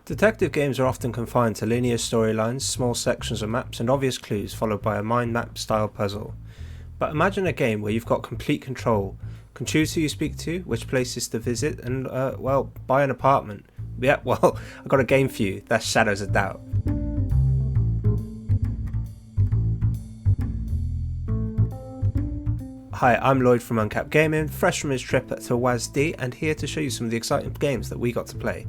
Detective games are often confined to linear storylines, small sections of maps and obvious clues followed by a mind map style puzzle. But imagine a game where you've got complete control, can choose who you speak to, which places to visit and, buy an apartment. Yeah, well, I've got a game for you, that's Shadows of Doubt. Hi, I'm Lloyd from UnCapt Gaming, fresh from his trip to W.A.S.D and here to show you some of the exciting games that we got to play.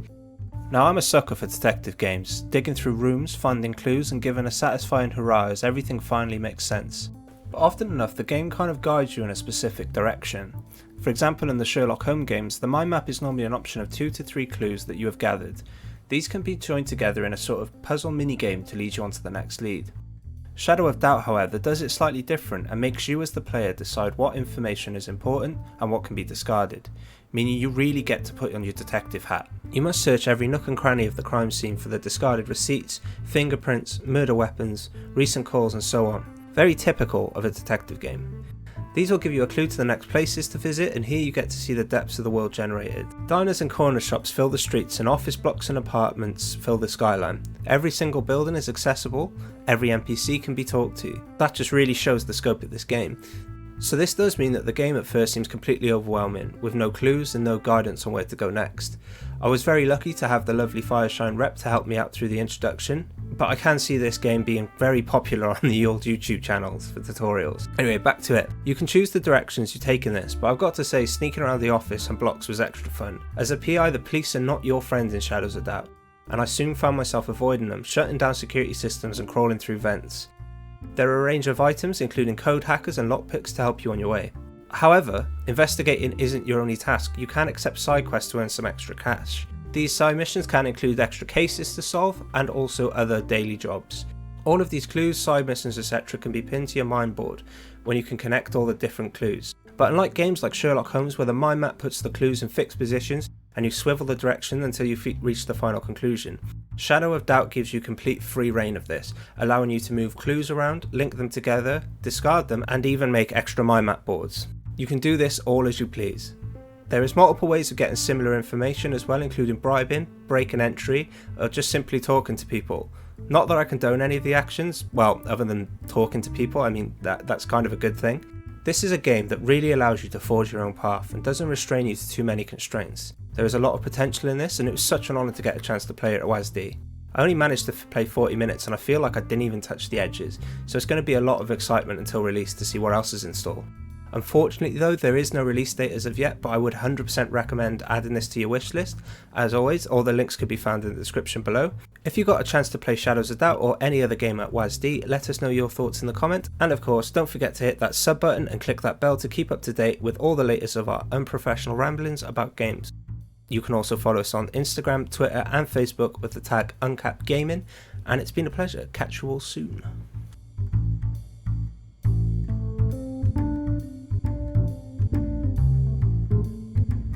Now I'm a sucker for detective games, digging through rooms, finding clues and giving a satisfying hurrah as everything finally makes sense. But often enough the game kind of guides you in a specific direction. For example in the Sherlock Holmes games, the mind map is normally an option of 2 to 3 clues that you have gathered. These can be joined together in a sort of puzzle mini-game to lead you on to the next lead. Shadow of Doubt however does it slightly different and makes you as the player decide what information is important and what can be discarded, meaning you really get to put on your detective hat. You must search every nook and cranny of the crime scene for the discarded receipts, fingerprints, murder weapons, recent calls and so on. Very typical of a detective game. These will give you a clue to the next places to visit and here you get to see the depths of the world generated. Diners and corner shops fill the streets and office blocks and apartments fill the skyline. Every single building is accessible, every NPC can be talked to. That just really shows the scope of this game. So this does mean that the game at first seems completely overwhelming, with no clues and no guidance on where to go next. I was very lucky to have the lovely Fireshine rep to help me out through the introduction, but I can see this game being very popular on the old YouTube channels for tutorials. Anyway, back to it. You can choose the directions you take in this, but I've got to say sneaking around the office and blocks was extra fun. As a PI, the police are not your friends in Shadows of Doubt, and I soon found myself avoiding them, shutting down security systems and crawling through vents. There are a range of items including code hackers and lockpicks to help you on your way. However, investigating isn't your only task, you can accept side quests to earn some extra cash. These side missions can include extra cases to solve and also other daily jobs. All of these clues, side missions etc. can be pinned to your mind board when you can connect all the different clues. But unlike games like Sherlock Holmes where the mind map puts the clues in fixed positions and you swivel the direction until you reach the final conclusion, Shadow of Doubt gives you complete free reign of this, allowing you to move clues around, link them together, discard them and even make extra mind map boards. You can do this all as you please. There is multiple ways of getting similar information as well, including bribing, break and entry, or just simply talking to people. Not that I condone any of the actions, well, other than talking to people, I mean that's kind of a good thing. This is a game that really allows you to forge your own path and doesn't restrain you to too many constraints. There is a lot of potential in this and it was such an honour to get a chance to play it at W.A.S.D. I only managed to play 40 minutes and I feel like I didn't even touch the edges, so it's going to be a lot of excitement until release to see what else is in store. Unfortunately though, there is no release date as of yet, but I would 100% recommend adding this to your wishlist. As always, all the links could be found in the description below. If you got a chance to play Shadows of Doubt or any other game at W.A.S.D, let us know your thoughts in the comment, and of course don't forget to hit that sub button and click that bell to keep up to date with all the latest of our unprofessional ramblings about games. You can also follow us on Instagram, Twitter and Facebook with the tag UnCapt Gaming, and it's been a pleasure. Catch you all soon.